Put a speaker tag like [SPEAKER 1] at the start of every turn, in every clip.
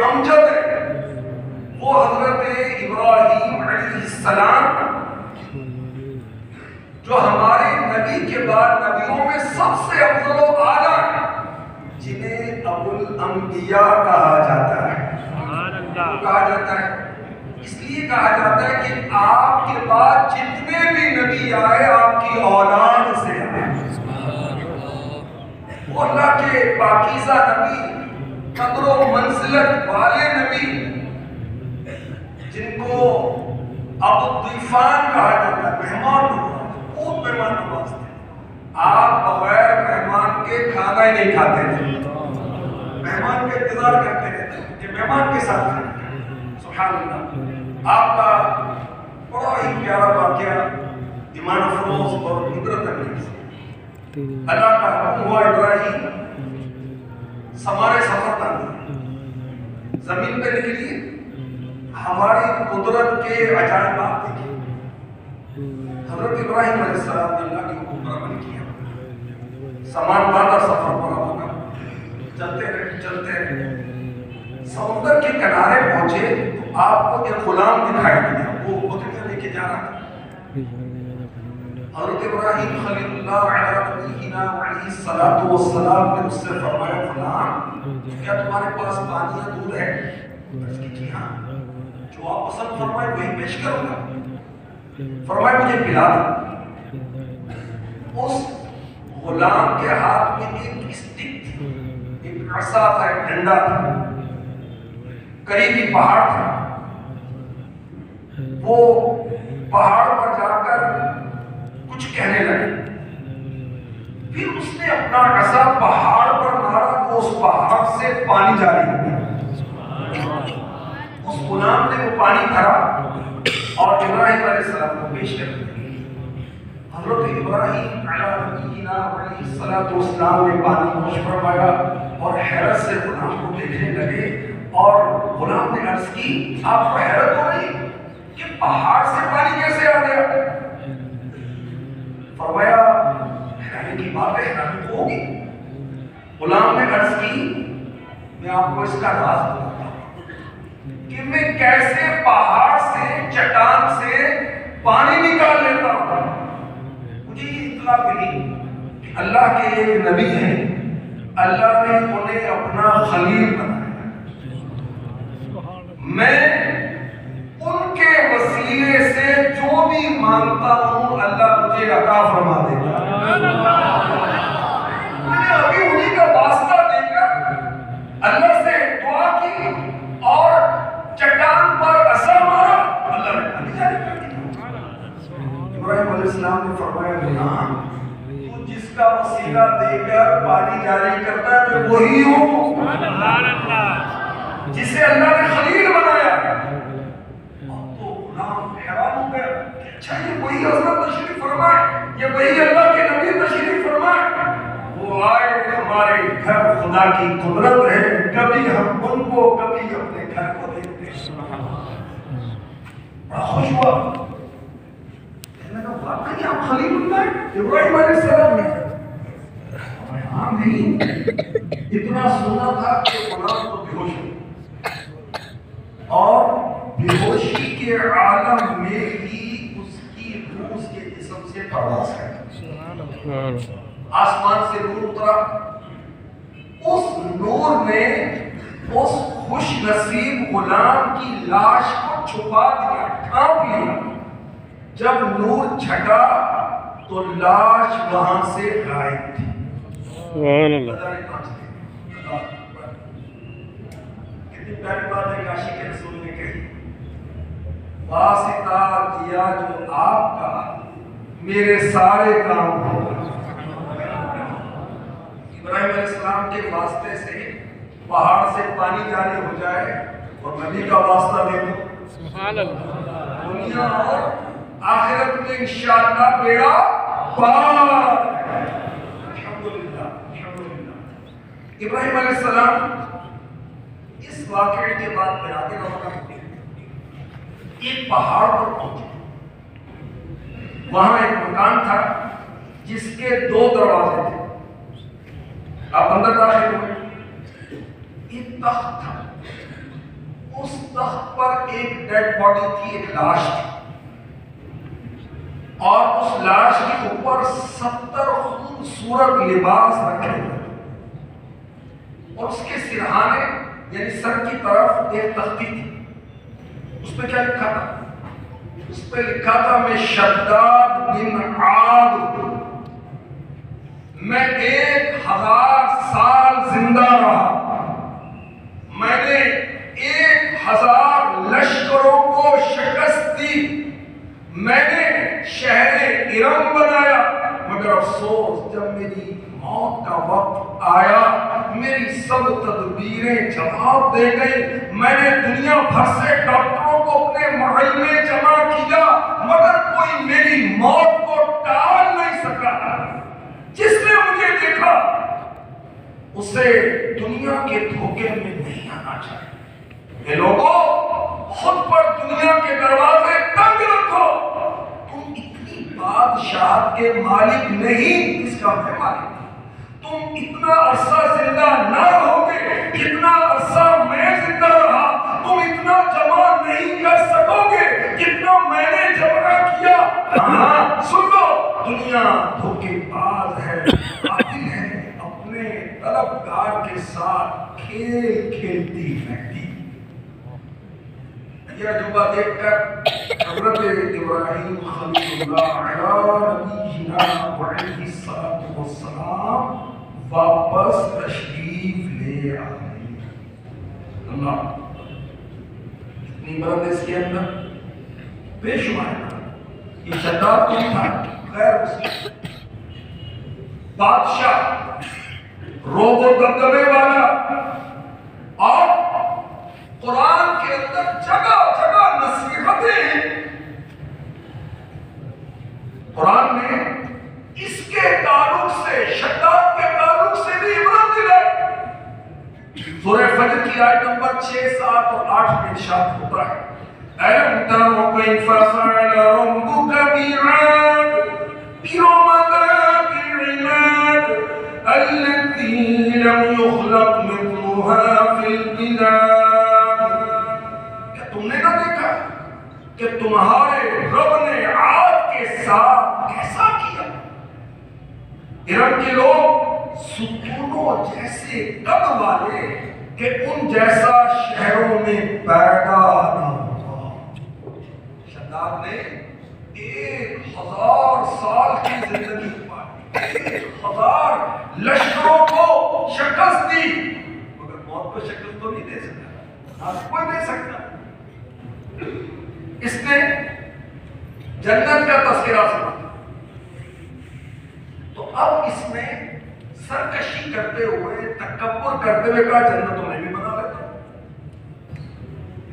[SPEAKER 1] امجد ہے وہ حضرت ابراہیم علیہ السلام، جو ہمارے نبی کے بعد نبیوں میں سب سے افضل و اعلیٰ ہیں، جنہیں ابو الانبیاء کہا جاتا ہے۔ کہا جاتا ہے اس لیے کہا جاتا ہے کہ آپ کے بعد جتنے بھی نبی آئے آپ کی اولاد سے آئے۔ وہ اللہ کے پاکیزہ نبی، قدر و منزلت والے نبی، جن کو ابو الضیفان کہا جاتا ہے، مہمان نواز، خوب مہمان نواز تھے۔ آپ بغیر مہمان کے کھانا ہی نہیں کھاتے تھے، مہمان کا انتظار کرتے رہتے کہ مہمان کے ساتھ کھانا کھائیں۔ سبحان اللہ۔ آپ کا بڑا ہی پیارا واقعہ ایمان افروز اور عبرت انگیز، اللہ کا حکم ہوا ابراہیم سمارے سفر تھا، زمین پہ نکلیے، ہماری قدرت کے عجائبات دیکھیے۔ حضرت ابراہیم علیہ السلام نے اللہ کے حکم پر عمل کیا، سامان باندھا، سفر پر روانہ، چلتے رہے۔ سمندر کے کنارے پہنچے تو آپ کو ایک غلام دکھائی دیا، وہ بکریاں لے کے جا رہا تھا۔ حضرت ابراہیم خلیل اللہ علیہ الصلوۃ والسلام نے اس سے فرمایا، غلام کیا تمہارے پاس پانی یا دودھ ہے؟ اس کی جی ہاں، جو آپ پسند فرمائے وہی پیش کروں گا۔ فرمایا مجھے پلا دو۔ اس غلام کے ہاتھ میں ایک اسٹک تھی، ایک عصا تھا، ایک ڈنڈا تھا، قریبی پہاڑ تھا۔ وہ پہاڑ پر جا کر کچھ کہنے لگے، پھر اس نے اپنا عصا پہاڑ پر مارا تو اس پہاڑ سے پانی جاری ہو گیا۔ اس غلام نے وہ پانی بھرا اور ابراہیم علیہ السلام کو پیش کر دیا۔ حضرت ابراہیم علیہ السلام نے پانی نوش فرمایا اور حیرت سے غلام کو دیکھنے لگے، اور غلام نے عرض کی، آپ کو حیرت ہو رہی کہ پہاڑ سے پانی کیسے آ گیا؟ فرمایا حیرانی کی بات ہے، حیرانی تو ہوگی۔ غلام نے عرض کی، میں آپ کو اس کا راز بتاتا ہوں کہ میں کیسے پہاڑ سے، چٹان سے پانی نکال لیتا ہوں۔ مجھے یہ اطلاع ملی کہ اللہ کے ایک نبی ہیں، اللہ نے انہیں اپنا خلیل بنایا، میں ان کے وسیلے سے جو بھی مانگتا ہوں اللہ مجھے عطا فرما دیتا ہے۔ میں نے ابھی انہی کا واسطہ دے کر اللہ سے دعا کی اور چٹان پر عصا مارا، اللہ نے پانی جاری کر دیا۔ ابراہیم علیہ السلام نے فرمایا، غلام تو جس کا وسیلہ دے کر پانی جاری کرتا ہے میں وہی ہوں جسے اللہ نے خلیل بنایا۔ اب تو غلام حیران ہو گیا کہ اچھا یہ وہی حضرت تشریف فرمائے، یہ وہی اللہ کے نبی تشریف فرمائے۔ وہ آئے ہمارے گھر، خدا کی قدرت ہے، کبھی ہم ان کو کبھی اپنے گھر کو دیکھتے ہیں۔ بڑا خوش ہوا، کہنے لگا واقعی آپ خلیل اللہ ابراہیم علیہ السلام نے؟ ہاں نہیں، اتنا سنا تھا کہ غلام تو بے ہوش ہو، اور بے ہوشی کے عالم میں ہی اس کی روح اس کے جسم سے پرواز ہے۔ آسمان سے نور اترا، اس نور نے اس خوش نصیب غلام کی لاش کو چھپا دیا، ڈھانپ لیا۔ جب نور چھٹا تو لاش وہاں سے غائب تھی۔ سبحان اللہ۔ کتنی پیاری بات ہے کاشی کے رسول نے کہی، واسطہ کیا جو آپ کا میرے سارے کام ہو۔ ابراہیم علیہ السلام کے واسطے سے پہاڑ سے پانی جاری ہو جائے، اور نبی کا واسطہ دے دو، سبحان اللہ، دنیا اور آخرت میں انشاءاللہ بیڑا پار۔ الحمدللہ الحمدللہ۔ ابراہیم علیہ السلام اس واقعے کے بعد میراج روانہ ہوئے، ایک پہاڑ پر پہنچے، وہاں ایک مکان تھا جس کے 2 دروازے تھے۔ آپ اندر داخل ہوئے، ایک تخت تھا تخت پر ایک ڈیڈ باڈی تھی، ایک لاش تھی، اور اس لاش کے اوپر 70 خوبصورت لباس رکھے ہوئے، اور اس کے سرہانے یعنی سر کی طرف ایک تختی تھی، اس پہ کیا لکھا تھا؟ اس پہ لکھا تھا میں شداد بن عاد، میں 1000 سال زندہ رہا، میں نے 1000 لشکروں کو شکست دی، میں نے شہر ارم بنایا، مگر افسوس جب میری موت کا وقت آیا میری سب تدبیریں جواب دے گئی، میں نے دنیا بھر سے ڈاکٹروں کو اپنے محل میں جمع کیا مگر کوئی میری موت کو ٹال نہیں سکا، جس نے مجھے دیکھا اسے دنیا کے دھوکے میں نہیں آنا چاہیے۔ یہ لوگوں خود پر دنیا کے دروازے تنگ رکھو، تم اتنی بادشاہت کے مالک نہیں جس کا میں مالک، تم اتنا عرصہ زندہ نہ رہو گے جتنا عرصہ میں زندہ رہا، تم اتنا جمع نہیں کر سکو گے جتنا میں نے جمع کیا۔ ہاں سن لو، دنیا دھوکے باز ہے، قاتل ہے، اپنے طلبگار کے ساتھ کھیل کھیلتی رہتی۔ یہ عجوبہ دیکھ کر حضرت ابراہیم خلیل اللہ علیہ نبینا وعلیہ الصلوۃ والسلام واپس تشریف لے آئے۔ اللہ اتنی برکت اس کے اندر بے شمار تھا۔ یہ شداد کون تھا؟ غیر مسلم بادشاہ، روب و دبدبے والا، اور قرآن کے اندر جگہ جگہ نصیحتیں ہیں۔ قرآن میں اس کے تعلق سے، شداد کے تعلق سے بھی عبرت دلائی۔ سورہ فجر کی آیت نمبر 6، 7 اور 8 میں ارشاد ہوتا ہے أَلَمْ تَرَ كَيْفَ فَعَلَ رَبُّكَ بِعَادٍ إِرَمَ ذَاتِ الْعِمَادِ الَّتِي لَمْ يُخْلَقْ مِثْلُهَا فِي الْبِلَادِ۔ کیا تم نے نہ دیکھا کہ تمہارے رب نے عاد کے ساتھ کیسا کیا؟ ارم کے لوگ ستونوں جیسے قد والے کہ ان جیسا شہروں میں پیدا نہ ہوتا۔ شداد نے 1000 سال کی زندگی پائی، 1000 لشکروں کو شکست دی، مگر موت کو شکست تو نہیں دے سکتا، آج کوئی دے سکتا۔ اس نے جنت کا تذکرہ سنا، تو اب اس نے سرکشی کرتے ہوئے، تکبر کرتے ہوئے کہا جنت تو میں بھی بنا لیتا ہوں۔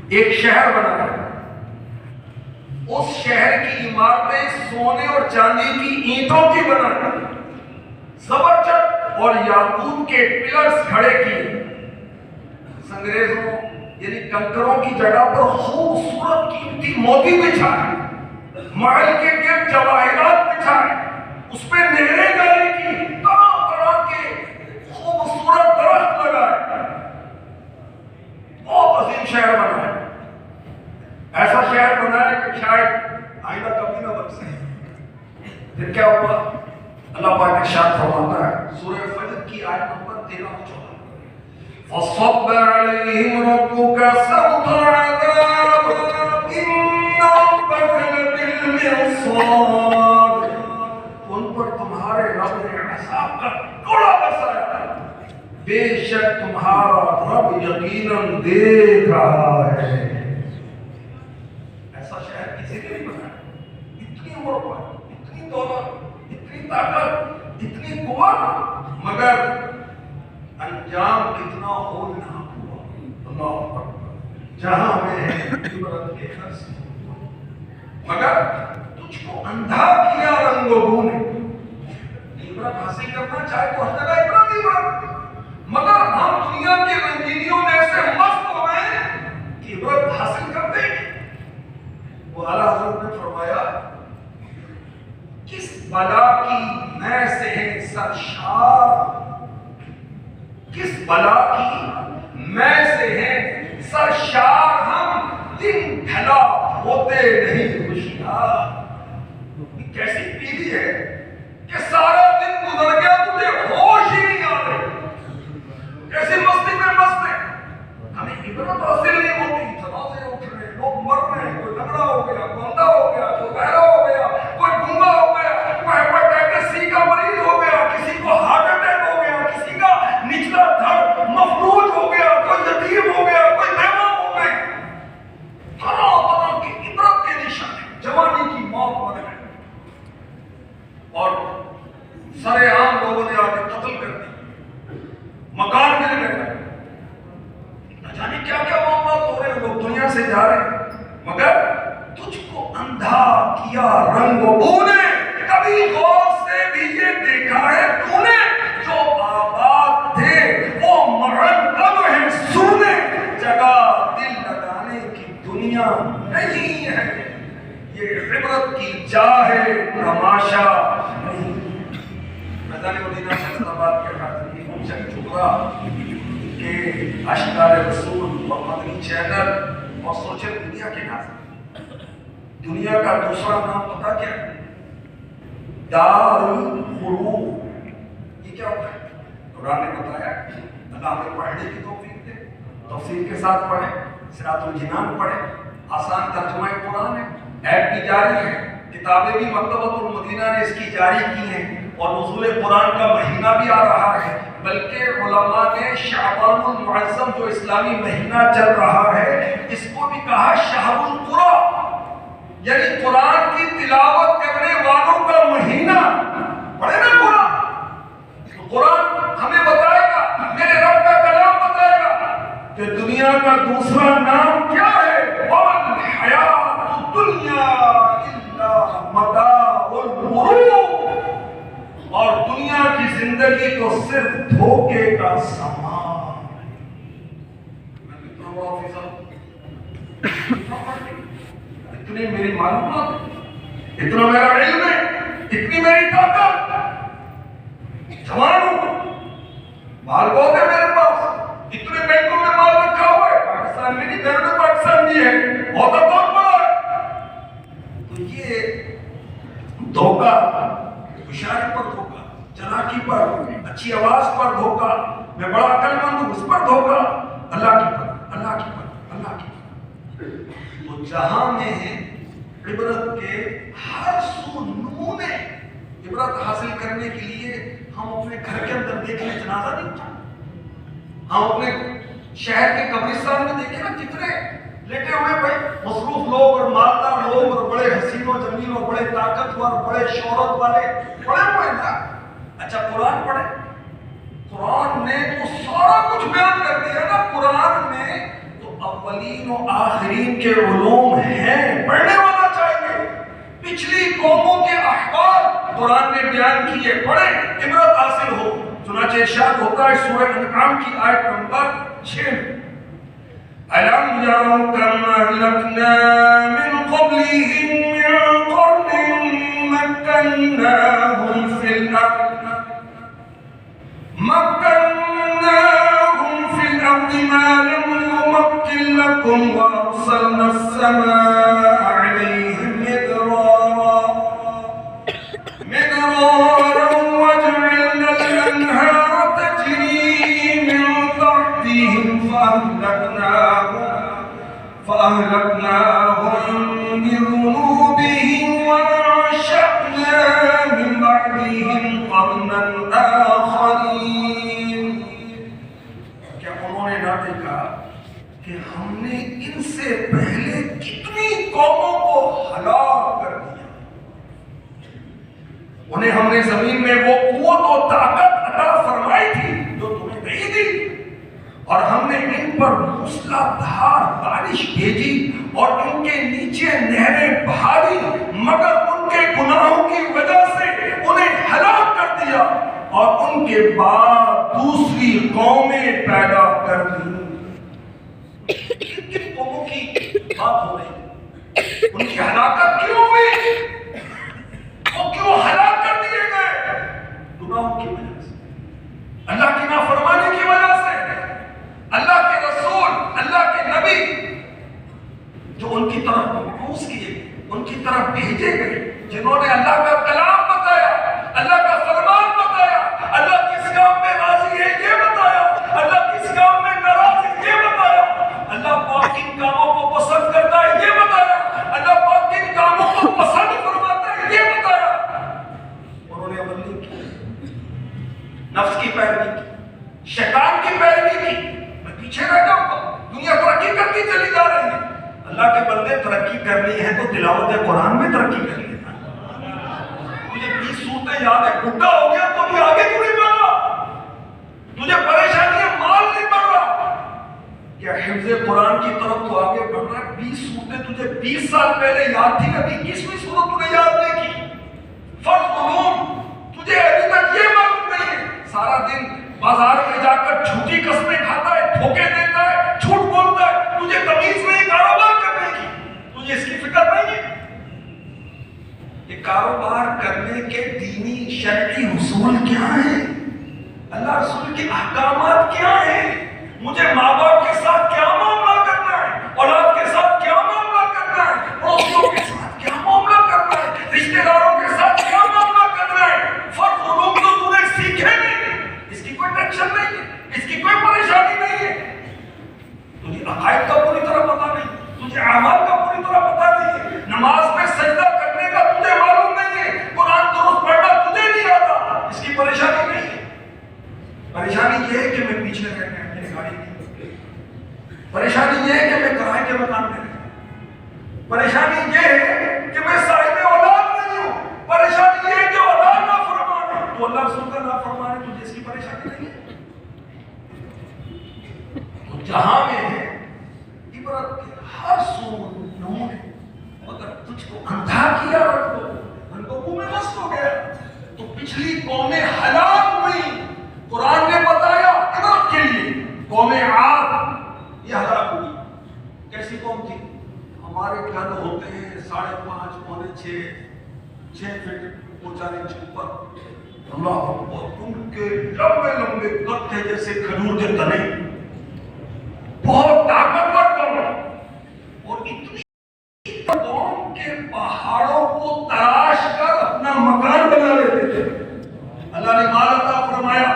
[SPEAKER 1] ایک شہر بنا ہے، اس شہر کی عمارتیں سونے اور چاندی کی اینٹوں کی بنا ہے، زبرجد اور یاقوت کے پلرز کھڑے کیے، سنگریزوں یعنی کنکروں کی جگہ پر خوبصورت قیمتی موتی بچھائے، محل کے گرد جواہرات بچھائے، اس پہ نہریں جاری کی، طرح طرح کے خوبصورت درخت لگائے، بہت عظیم شہر بنا ہے۔ ایسا شہر بنا ہے کہ شاید آئندہ کبھی نہ بن سکے۔ پھر کیا ہوا؟ اللہ پاک ارشاد فرماتا ہے سورہ فجر کی آیت نمبر 13 اور 14، فَصَبَّ عَلَيْهِمْ رَبُّكَ سَوْطَ عَذَابٍ إِنَّ رَبَّكَ لَبِالْمِرْصَادِ۔ ان پر تمہارے رب نے عذاب کا کوڑا برسایا، بے شک تمہارا رب یقیناً دیکھ رہا ہے۔ ایسا شہر کسی نے نہیں بنایا، اتنی عمر پر، اتنی دولت، اتنی طاقت، اتنی قوت، مگر انجام کتنا ہولناک ہوا۔ اللہ اکبر، جہاں میں ہے عبرت کے درس، مگر تجھ کو اندھا کیا رنگ و بو نے۔ عبرت حاصل کرنا چاہے تو ہر جگہ عبرت ہی عبرت، مگر ہم دنیا کی رنگینیوں میں ایسے مست ہو گئے کہ عبرت حاصل کرتے ہیں۔ وہ اعلیٰ حضرت نے فرمایا کس بلا کی میں سے ہے سرشار، کس بلا کی میں سے ہے سرشار ہم، ہوتے نہیں ہوشیار. کیسی پیلی ہے کہ سارا دن گزر گیا تجھے ہوش ہی نہیں آ رہے. کیسی مستی میں مست ہے. ہمیں عبرت حاصل نہیں ہوتی. جنازے اٹھ رہے, لوگ مر رہے ہیں, کوئی لنگڑا ہو گیا, کوئی اندھا ہو گیا, کوئی بہرا ہو گیا, کوئی گونگا ہو گیا, کوئی ہیپاٹائٹس سی کا مریض ہو گیا, کسی کو ہارٹ اٹیک ہو گیا, کسی کا نچلا دھڑ مفلوج ہو گیا, کوئی یتیم ہو گیا, کوئی بیوہ ہو گئی. طرح طرح کی عبرت کے نشانے. جوانی کی موت مر گئی اور سرے عام لوگوں نے آ کے قتل کر دی. مکان مل گئے, نہ جانے کیا کیا معاملات ہو رہے ہیں. لوگ دنیا سے جا رہے ہیں مگر تجھ کو اندھا کیا رنگ و بو نے. کبھی غور سے بھی یہ دیکھا ہے تو نے جو آباد تھے وہ مرن اب ہیں سونے. جگہ دل لگانے کی دنیا نہیں ہے. یہ عبرت کی جا ہے, تماشا نہیں. میدان مدینہ فیصل آباد کے حاضرین شک شکرا کہ اشکار رسول اور مدنی چینل اور سوشل میڈیا کے ناظرین, دنیا کا دوسرا نام پتا کیا ہے؟ دار الخروج. یہ کیا ہوتا ہے؟ قرآن نے بتایا. اللہ ہمیں پڑھنے کی توفیق دے, تفسیر کے ساتھ پڑھیں, صراط الجنان پڑھیں. آسان ترجمہ قرآن ہے, ایپ بھی جاری ہے, کتابیں بھی مکتبۃ المدینہ نے اس کی جاری کی ہیں, اور نزول قرآن کا مہینہ بھی آ رہا ہے. بلکہ علماء نے شعبان المعظم جو اسلامی مہینہ چل رہا ہے اس کو بھی کہا شہر القرآن, یعنی قرآن کی تلاوت کرنے والوں کا مہینہ. پڑھے نا قرآن, تو قرآن ہمیں بتائے گا, میرے رب کا کلام بتائے گا کہ دنیا کا دوسرا نام کیا ہے. وَمَا الْحَيَاةُ الدُّنْيَا إِلَّا مَتَاعُ الْغُرُورِ. اور دنیا کی زندگی تو صرف دھوکے کا سامان. میں کتنا بڑا آفیسر, اتنی میری معلومات, اتنا میرا علم ہے, اتنی میری طاقت, جوان ہوں, مال بہت ہے میرے پاس, اتنے بینکوں میں مال رکھا ہوا ہے, پاکستان میں نہیں بیرون پاکستان بھی ہے, بہت بڑا ہے. تو یہ دھوکہ, ہوشیاری پر دھوکہ, چلاکی پر, اچھی آواز پر دھوکہ, میں بڑا عقل مند ہوں اس پر دھوکہ, اللہ کی پر, اللہ کی پر, اللہ کی پر. تو جہاں میں ہے عبرت کے ہر سو نمونے. عبرت حاصل کرنے کے لیے ہم اپنے گھر کے اندر دیکھیں جنازہ نہیں اٹھا, ہم اپنے شہر کے قبرستان میں دیکھیں نا کتنے لیٹے ہوئے بھائی مصروف لوگ اور مالدار لوگ اور بڑے حسین و جمیل اور بڑے طاقتور, بڑے شہرت والے پڑے ہوئے ہیں نا. اچھا قرآن پڑھے, قرآن نے تو سارا کچھ بیان کر دیا نا. قرآن میں تو اولین و آخرین کے علوم ہیں, پڑھنے والا چاہیے. پچھلی قوموں کے احوال قرآن نے بیان کیے, پڑھیں, عبرت حاصل ہو. چنانچہ ارشاد ہوتا ہے سورہ انعام کی آیت نمبر 6 میں, أَلَمْ يَرَوْا كَمْ أَهْلَكْنَا مِنْ قَبْلِهِمْ مِنْ قَرْنٍ مَكَّنَّاهُمْ فِي الْأَرْضِ مَا لَمْ نُمَكِّنْ لَكُمْ وَأَرْسَلْنَا السَّمَاءَ عَلَيْهِمْ مِدْرَارًا وَجَعَلْنَا الْأَنْهَارَ تَجْرِي مِنْ تَحْتِهِمْ فَأَهْلَكْنَاهُمْ بِذُنُوبِهِمْ وَأَنشَأْنَا مِنْ بَعْدِهِمْ قَرْنًا آخَرِينَ. کیا انہوں نے نہ دیکھا کہ ہم نے ان سے پہلے کتنی قوموں کو ہلاک کر دیا. انہیں ہم نے زمین میں وہ قوت و طاقت عطا فرمائی تھی جو تمہیں نہیں دی, اور ہم نے ان پر موسلادھار بارش بھیجی اور ان کے نیچے نہریں بہا دی, مگر ان کے گناہوں کی وجہ سے انہیں ہلاک کر دیا, اور ان کے بعد دوسری قومیں پیدا کر دی. کن قوموں کی بات ہو رہی ہے؟ ان کی ہلاکت کیوں ہوئی؟ وہ کیوں ہلاک کر دیے گئے؟ گناہوں کی وجہ سے, اللہ کی نافرمانی کی وجہ سے. اللہ کے رسول, اللہ کے نبی جو ان کی طرف مبعوث کیے، ان کی طرف بھیجے گئے، جنہوں نے اللہ کا کلام بتایا، اللہ کا فرمان بتایا، اللہ کس کام میں راضی ہے یہ بتایا، اللہ کس کام میں ناراض ہے یہ بتایا، اللہ پاک کن کاموں کو پسند کرتا ہے یہ بتایا، اللہ پاک کن کاموں کو پسند فرماتا ہے یہ بتایا۔ انہوں نے عمل نہیں کیا، نفس کی پیروی کی، شیطان کی پیروی کی، میں پیچھے رہ جاؤں گا، دنیا ترقی کرتی چلی جا رہی ہے۔ اللہ کے بندے ترقی کرنی ہے تو تلاوت قرآن میں ترقی کرنی ہے۔ مجھے 20 صورتیں یاد ہے، بڈھا ہو گیا تو بھی آگے کیوں نہیں بڑھ رہا؟ تجھے پریشانی ہے، مال نہیں بڑھ رہا، کیا حفظ قرآن کی طرف تو آگے بڑھ رہا ہے؟ 20 صورتیں تجھے 20 سال پہلے یاد تھی، ابھی 21ویں صورت تجھے یاد نہیں کی۔ فرض علوم تجھے ابھی تک یہ معلوم نہیں ہے، سارا دن بازار میں جا کر جھوٹی قسمیں کھاتا ہے، دھوکے دیتا ہے، جھوٹ بولتا ہے، تجھے تمیز نہیں کاروبار کرنے کی، تجھے اس کی فکر نہیں ہے کہ کاروبار کرنے کے دینی شرعی اصول کیا ہیں، اللہ رسول کے احکامات کیا ہیں، مجھے ماں باپ کے ساتھ کیا معاملہ کرنا ہے، اولاد کے ساتھ کیا معاملہ کرنا ہے، پڑوسیوں کے ساتھ کیا معاملہ کرنا ہے، رشتہ داروں کے ساتھ کیا معاملہ کرنا ہے۔ فرض علوم تو تم نے سیکھے نہیں، اس کی کوئی ٹینشن نہیں ہے، اس کی کوئی پریشانی نہیں ہے، تجھے عقائد کا پوری طرح پتہ نہیں، تجھے اعمال کا پوری طرح پتہ نہیں ہے، نماز میں سجدہ کرنے کا تجھے معلوم نہیں ہے، قرآن درست پڑھنا تجھے نہیں آتا، اس کی پریشانی نہیں ہے۔ پریشانی یہ ہے کہ میں پیچھے رہ گیا، میری گاڑی نہیں، پریشانی یہ ہے کہ میں کرائے کے مکان میں رہا، پریشانی یہ ہے کہ میں صاحب اولاد نہیں ہوں، پریشانی یہ ہے کہ اولاد نافرمان ہے، تو اللہ رسول کا نافرمان ہے، تجھے اس کی پریشانی نہیں ہے۔ تو جہاں میں ہے عبرت کے ہر سو نمونے، مگر تجھ کو اندھا کیا رنگوں کو میں مست ہو گیا، تو پچھلی قومیں ہلاک ہوئی، قرآن نے بتایا عبرت کے لیے، قوم عاد یہ ہلاک ہوئی۔ کیسی قوم تھی؟ ہمارے گھر ہوتے ہیں 5.5 پونے 6 فٹ اونچا نیچے اوپر، اللہ اکبر، ان کے لمبے لمبے قد تھے جیسے کھجور کے تنے، بہت طاقتور قوم، اور اتنی قوم کے پہاڑوں کو تراش کر اپنا مکان بنا لیتے تھے۔ اللہ نے مال عطا فرمایا،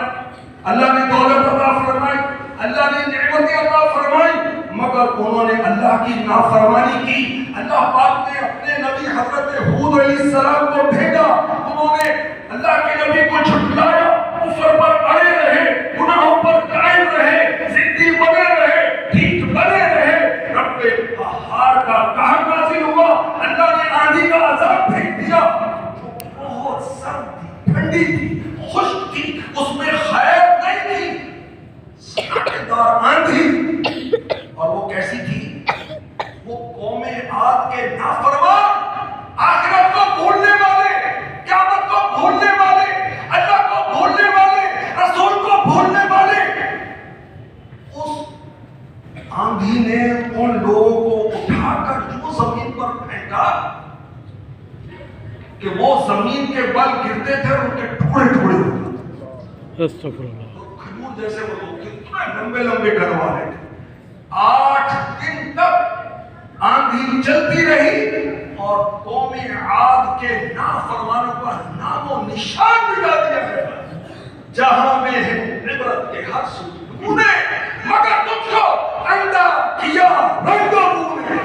[SPEAKER 1] اللہ نے دولت عطا فرمائی، اللہ نے نعمتیں عطا فرمائی، مگر انہوں نے اللہ کی نافرمانی کی۔ اللہ پاک نے اپنے نبی حضرت ہود علیہ السلام کو بھیجا، انہوں نے اللہ کے نبی کو جھٹلایا، کفر پر اڑے رہے، گناہوں پر قائم رہے، ضدی بنے رہے، ٹھیک بنے رہے، رب قہار کا قہر نازل ہوا، اللہ نے آندھی کا عذاب بھیج دیا جو بہت سرد تھی، ٹھنڈی تھی، خشک تھی، اس میں خیر نہیں تھی، ساٹھدار آندھی، اور وہ کیسی تھی؟ وہ قوم عاد کے نافرمان، آخرت کو بھولنے والے، قیامت کو بھولنے والے، اللہ کو بھولنے والے، رسول کو بھولنے والے، اس آندھی نے ان لوگوں کو اٹھا کر جو زمین پر پھینکا کہ وہ زمین کے بل گرتے تھے، ان کے ٹکڑے ٹکڑے ہوتے، استغفر اللہ، کھجور جیسے وہ لوگ کتنے لمبے لمبے قد والے تھے۔ 8 دن تک آندھی چلتی رہی اور قوم عاد کے نافرمانوں کا نام و نشان مٹا دیا گیا۔ جہاں میں ہے عبرت کے ہر سو نمونے، مگر تجھ کو اندھا کیا رنگوں نے۔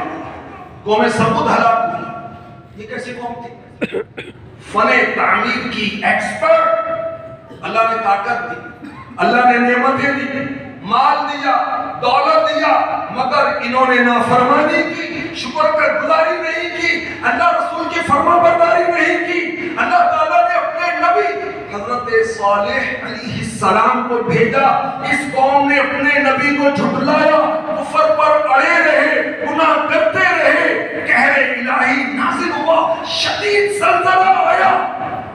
[SPEAKER 1] قوم سمود ہلاک ہوئی، یہ کیسی قوم تھی؟ فن تعمیر کی ایکسپرٹ، اللہ نے طاقت دی، اللہ نے نعمتیں دی، مال دیا، دولت دیا، مگر انہوں نے نافرمانی کی، شکر کا گزاری نہیں کی، اللہ رسول کی فرما برداری نہیں کی۔ اللہ تعالیٰ نے اپنے نبی حضرت صالح علیہ السلام کو بھیجا، اس قوم نے اپنے نبی کو جھٹلایا، کفر پر اڑے رہے، گناہ کرتے رہے، قہر الہی نازل ہوا، شدید زلزلہ آیا،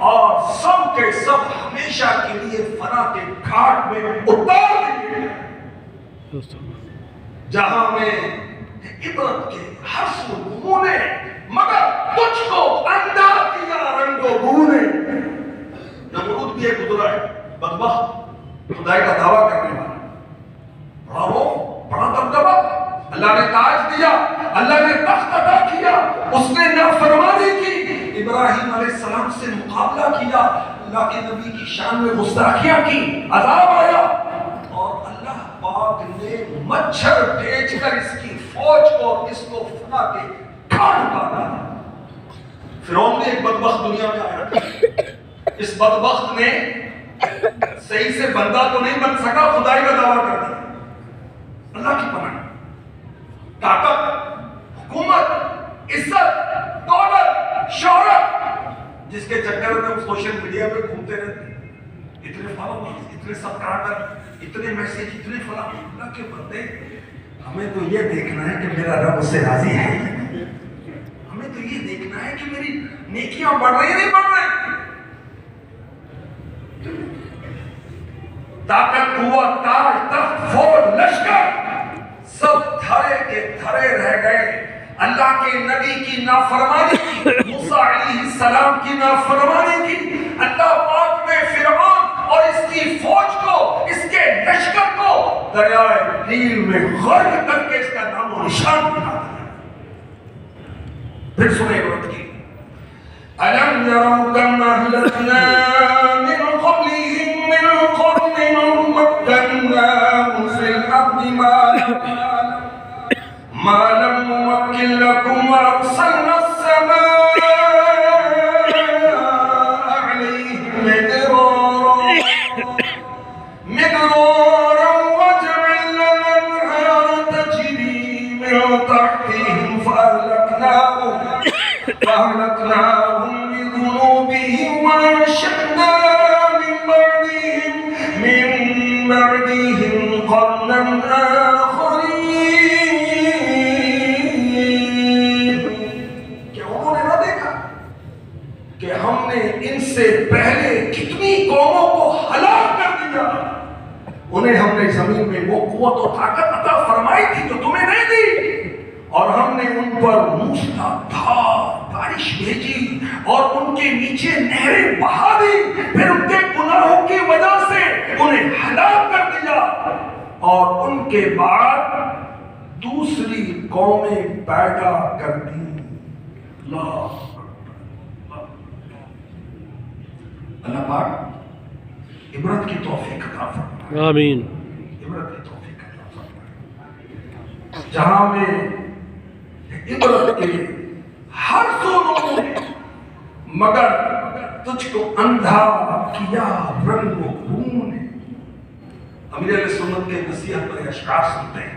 [SPEAKER 1] اور سب کے سب ہمیشہ کے لیے فنا کے گھاٹ میں اتار دیے۔ جہاں میں عبرت کے ہر سو نمونے، مگر تجھ کو اندھا کیا رنگ و بو نے۔ نمرود بھی ایک گزرا ہے، بدبخت، خدائی کا دعویٰ کرنے والا، بڑا وہ بڑا دبدبا، اللہ اللہ نے تاج دیا، اللہ نے تخت عطا کیا، اس نے نافرمانی کی، ابراہیم علیہ السلام سے مقابلہ کیا، اللہ کے نبی کی شان میں گستاخیاں کی، عذاب آیا، اور اللہ پاک نے مچھر بھیج کر اس کی فوج کو اس کو فنا کے کاٹ ڈالا۔ فرعون نے ایک بدبخت دنیا میں آیا، اس بدبخت نے صحیح سے بندہ تو نہیں بن سکا، خدائی کا دعویٰ کر دیا۔ اللہ کی پناہ، طاقت، حکومت، عزت، دولت، شہرت، جس کے چکر میں ہم سوشل میڈیا پہ گھومتے رہتے ہیں، اتنے فالوورز، اتنے سبسکرائبر، اتنے میسج، اتنے فلاں۔ اللہ کے بندے، ہمیں تو یہ دیکھنا ہے کہ میرا رب اس سے راضی ہے، ہمیں تو یہ دیکھنا ہے کہ میری نیکیاں بڑھ رہی ہیں نہیں بڑھ رہی۔ طاقت، قوت، تاج، تخت، فوج، لشکر سب دھرے کے دھرے رہ گئے اللہ کے نبی کی نافرمانی کی، موسیٰ علیہ السلام کی نافرمانی کی۔ اللہ پاک نے فرعون اور اس کی فوج کو، اس کے لشکر کو دریائے نیل میں غرق کر کے اس کا نام و نشان بنا دیا۔ پھر سنیں عبرت کی، أَلَمْ يَرَوْا كَمْ أَهْلَكْنَا مِنْ قَبْلِهِمْ مِنْ قَرْنٍ مَكَّنَّاهُمْ فِي الْأَرْضِ مَا لَمْ نُمَكِّنْ لَكُمْ وَأَرْسَلْنَا السَّمَاءَ عَلَيْهِمْ مِدْرَارًا وَجَعَلْنَا الْأَنْهَارَ تَجْرِي مِنْ تَحْتِهِمْ فَأَهْلَكْنَاهُمْ بِذُنُوبِهِمْ وَأَنشَأْنَا مِنْ بَعْدِهِمْ قَرْنًا آخَرِينَ۔ کیا انہوں نے نہ دیکھا کہ ہم نے ان سے پہلے کتنی قوموں کو ہلاک کر دیا؟ انہیں ہم نے زمین میں وہ قوت و طاقت عطا فرمائی تھی جو تمہیں نہیں دی، اور ہم نے ان پر موسلا دھار بارش بھیجی اور ان کے نیچے نہریں بہا دی، پھر ان کے گناہوں کی وجہ سے انہیں ہلاک کر دیا، اور ان کے بعد دوسری قومیں پیدا کر دی۔ اللہ پاک عبرت کی توفیق عطا فرمائے، آمین، عبرت کی توفیق عطا فرمائے۔ جہاں میں عبرت کے ہر سونوں نے مگر تجھ کو اندھا کیا رنگ و خون۔ امیر علیہ سنت کے نصیحت پر اشعار سنتے ہیں،